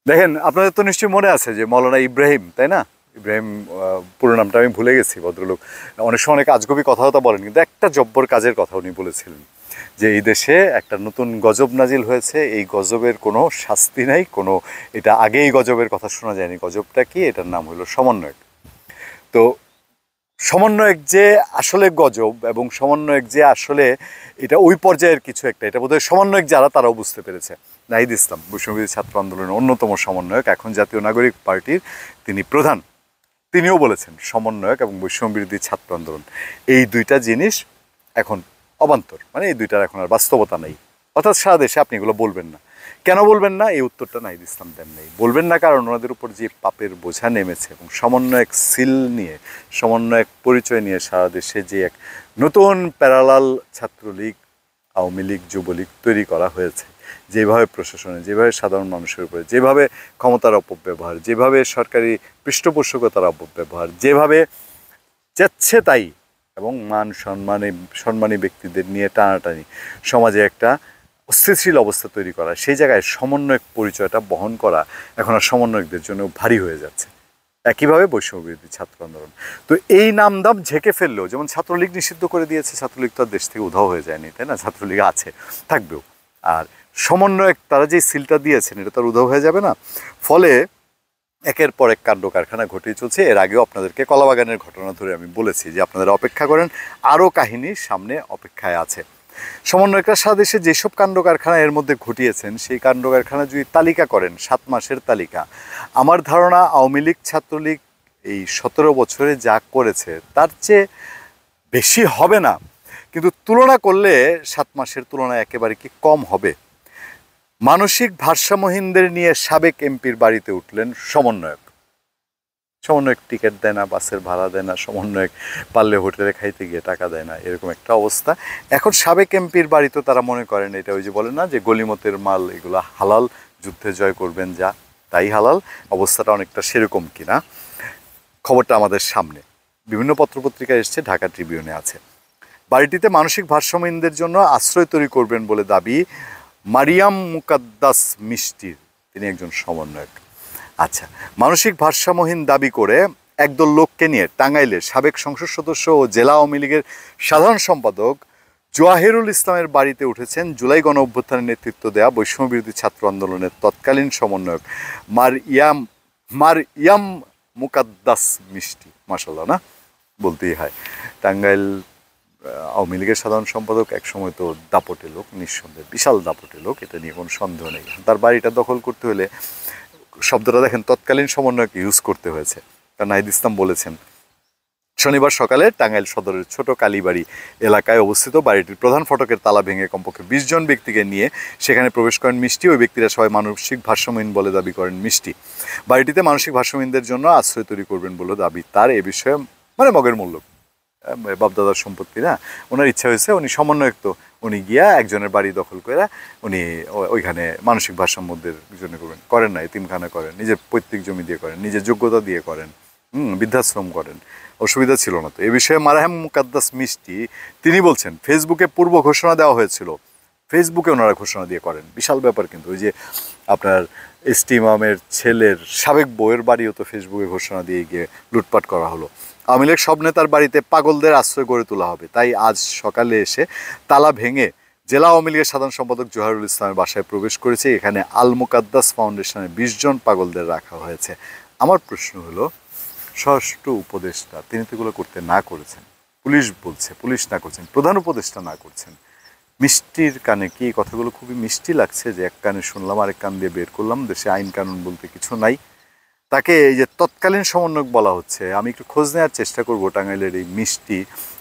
দেখেন, আপনাদের তো নিশ্চয়ই মনে আছে যে মৌলানা ইব্রাহিম, তাই না? ইব্রাহিম, পুরো নামটা আমি ভুলে গেছি। ভদ্রলোক অনেক সময় অনেক আজগবি কথাবার্তা বলেন, কিন্তু একটা জব্বর কাজের কথা উনি বলেছিলেন যে এই দেশে একটা নতুন গজব নাজিল হয়েছে, এই গজবের কোনো শাস্তি নাই, কোনো এটা আগে এই গজবের কথা শোনা যায়নি। গজবটা কি? এটার নাম হলো সমন্বয়ক। তো সমন্বয়ক যে আসলে গজব, এবং সমন্বয়ক যে আসলে এটা ওই পর্যায়ের কিছু একটা, এটা বোধহয় সমন্বয়ক যারা তারাও বুঝতে পেরেছে। নাহিদ ইসলাম, বৈষম্যবিরোধী ছাত্র আন্দোলনের অন্যতম সমন্বয়ক, এখন জাতীয় নাগরিক পার্টির তিনি প্রধান, তিনিও বলেছেন সমন্বয়ক এবং বৈষম্যবিরোধী ছাত্র আন্দোলন এই দুইটা জিনিস এখন অবান্তর, মানে এই দুইটার এখন আর বাস্তবতা নেই। অর্থাৎ সারা দেশে আপনি এগুলো বলবেন না। কেন বলবেন না? এই উত্তরটা নাহিদ ইসলাম দেন নেই। বলবেন না কারণ ওনাদের উপর যে পাপের বোঝা নেমেছে, এবং সমন্বয়ক সিল নিয়ে, সমন্বয়ক পরিচয় নিয়ে সারা দেশে যে এক নতুন প্যারালাল ছাত্রলীগ, আওয়ামী লীগ, যুবলীগ তৈরি করা হয়েছে, যেভাবে প্রশাসনে, যেভাবে সাধারণ মানুষের উপরে, যেভাবে ক্ষমতার অপব্যবহার, যেভাবে সরকারি পৃষ্ঠপোষকতার অপব্যবহার, যেভাবে যাচ্ছে তাই, এবং সম্মানী ব্যক্তিদের নিয়ে টানাটানি, সমাজে একটা অস্থিতিশীল অবস্থা তৈরি করা, সেই জায়গায় সমন্বয়ক পরিচয়টা বহন করা এখন আর সমন্বয়কদের জন্য ভারী হয়ে যাচ্ছে। একইভাবে বৈষম্যবিরোধী ছাত্র আন্দোলন, তো এই নামদাম ঝেঁকে ফেললেও, যেমন ছাত্রলীগ নিষিদ্ধ করে দিয়েছে, ছাত্রলীগ তো আর দেশ থেকে উধাও হয়ে যায়নি, তাই না? ছাত্রলীগ আছে, থাকবেও। আর সমন্বয়ক তারা যে সিলটা দিয়েছেন, এটা তো আর উধাও হয়ে যাবে না। ফলে একের পর এক কাণ্ড কারখানা ঘটিয়ে চলছে। এর আগেও আপনাদেরকে কলাবাগানের ঘটনা ধরে আমি বলেছি যে আপনারা অপেক্ষা করেন, আরও কাহিনী সামনে অপেক্ষায় আছে। সমন্বয়করা সারা দেশে যেসব কাণ্ড কারখানা এর মধ্যে ঘটিয়েছেন, সেই কাণ্ড কারখানা যদি তালিকা করেন, 7 মাসের তালিকা, আমার ধারণা আওয়ামী লীগ, ছাত্রলীগ এই 17 বছরে যা করেছে তার চেয়ে বেশি হবে না, কিন্তু তুলনা করলে 7 মাসের তুলনায় একেবারে কি কম হবে? মানসিক ভারসাম্যহীনদের নিয়ে সাবেক এমপির বাড়িতে উঠলেন সমন্বয়ক। সমন্বয়ক টিকিট দেয় না, বাসের ভাড়া দেয় না, সমন্বয়ক পারলে হোটেলে খাইতে গিয়ে টাকা দেয় না, এরকম একটা অবস্থা। এখন সাবেক এমপির বাড়িতে তারা মনে করেন এটা ওই যে বলে না যে গলিমতের মাল, এগুলো হালাল, যুদ্ধে জয় করবেন যা তাই হালাল, অবস্থাটা অনেকটা সেরকম কিনা। খবরটা আমাদের সামনে বিভিন্ন পত্রপত্রিকায় এসছে, ঢাকা ট্রিবিউনে আছে। বাড়িটিতে মানসিক ভারসাম্যহীনদের জন্য আশ্রয় তৈরি করবেন বলে দাবি মারিয়াম মুকাদ্দাস মিষ্টির, তিনি একজন সমন্বয়ক। আচ্ছা, মানসিক ভারসাম্যহীন দাবি করে একদল লোককে নিয়ে টাঙ্গাইলের সাবেক সংসদ সদস্য ও জেলা আওয়ামী লীগের সাধারণ সম্পাদক জোয়াহিরুল ইসলামের বাড়িতে উঠেছেন জুলাই গণ অভ্যুত্থানের নেতৃত্ব দেওয়া বৈষম্যবিরোধী ছাত্র আন্দোলনের তৎকালীন সমন্বয়ক মারিয়াম মুকাদ্দাস মিষ্টি। মাশাআল্লাহ, না বলতেই হয়। টাঙ্গাইল আওয়ামী লীগের সাধারণ সম্পাদক, একসময় তো দাপটে লোক, নিঃসন্দেহে বিশাল দাপটে লোক, এটা নিয়ে কোনো সন্দেহ নেই। তার বাড়িটা দখল করতে হলে শব্দটা দেখেন, তৎকালীন সমন্বয়কে ইউজ করতে হয়েছে। কারণ নাহিদ ইসলাম বলেছেন, শনিবার সকালে টাঙ্গাইল সদরের ছোট কালীবাড়ি এলাকায় অবস্থিত বাড়িটির প্রধান ফটকের তালা ভেঙে কমপক্ষে 20 জন ব্যক্তিকে নিয়ে সেখানে প্রবেশ করেন মিষ্টি। ওই ব্যক্তিরা সবাই মানসিক ভারসাম্যহীন বলে দাবি করেন মিষ্টি। বাড়িটিতে মানসিক ভারসাম্যহীনদের জন্য আশ্রয় তৈরি করবেন বলে দাবি তার। এ বিষয়ে মানে মগের মূল্য, বাপদাদার সম্পত্তি না, ওনার ইচ্ছা হয়েছে, উনি সমন্বয়ক, তো উনি গিয়া একজনের বাড়ি দখল করে উনি ওইখানে মানসিক ভারসাম্যদের জন্য করেন না, এতিমখানা করেন, নিজের পৈতৃক জমি দিয়ে করেন, নিজের যোগ্যতা দিয়ে করেন, বৃদ্ধাশ্রম করেন, অসুবিধা ছিল না। তো এ বিষয়ে মারাহাম মুকাদ্দাস মিষ্টি তিনি বলছেন, ফেসবুকে পূর্ব ঘোষণা দেওয়া হয়েছিল, ফেসবুকে ওনারা ঘোষণা দিয়ে করেন, বিশাল ব্যাপার। কিন্তু ওই যে আপনার এসটি ইমামের ছেলের সাবেক বউয়ের বাড়িও তো ফেসবুকে ঘোষণা দিয়ে গিয়ে লুটপাট করা হলো। আওয়ামী লীগ সব নেতার বাড়িতে পাগলদের আশ্রয় গড়ে তোলা হবে, তাই আজ সকালে এসে তালা ভেঙে জেলা আওয়ামী লীগের সাধারণ সম্পাদক জোহারুল ইসলামের বাসায় প্রবেশ করেছে। এখানে আল মুকাদ্দাস ফাউন্ডেশনের 20 জন পাগলদের রাখা হয়েছে। আমার প্রশ্ন হলো, স্বরাষ্ট্র উপদেষ্টা তিনি তো এগুলো করতে না করেছেন, পুলিশ বলছে পুলিশ না করছেন, প্রধান উপদেষ্টা না করছেন, মিষ্টির কানে কি এই কথাগুলো খুবই মিষ্টি লাগছে যে এক কানে শুনলাম আরেক কান দিয়ে বের করলাম, দেশে আইন কানুন বলতে কিছু নাই, তাকে এই যে তৎকালীন সমন্বয়ক বলা হচ্ছে। আমি একটু খোঁজ নেওয়ার চেষ্টা করবো টাঙ্গাইলের এই মিষ্টি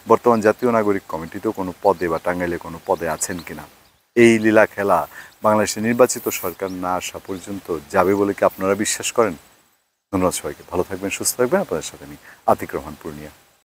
বর্তমান জাতীয় নাগরিক কমিটিতেও কোনো পদে বা টাঙ্গাইলে কোনো পদে আছেন কিনা। এই লীলা খেলা বাংলাদেশে নির্বাচিত সরকার না আসা পর্যন্ত যাবে বলে কি আপনারা বিশ্বাস করেন? ধন্যবাদ সবাইকে, ভালো থাকবেন, সুস্থ থাকবেন। আপনাদের সাথে আমি আতিক রহমান পূর্ণিয়া।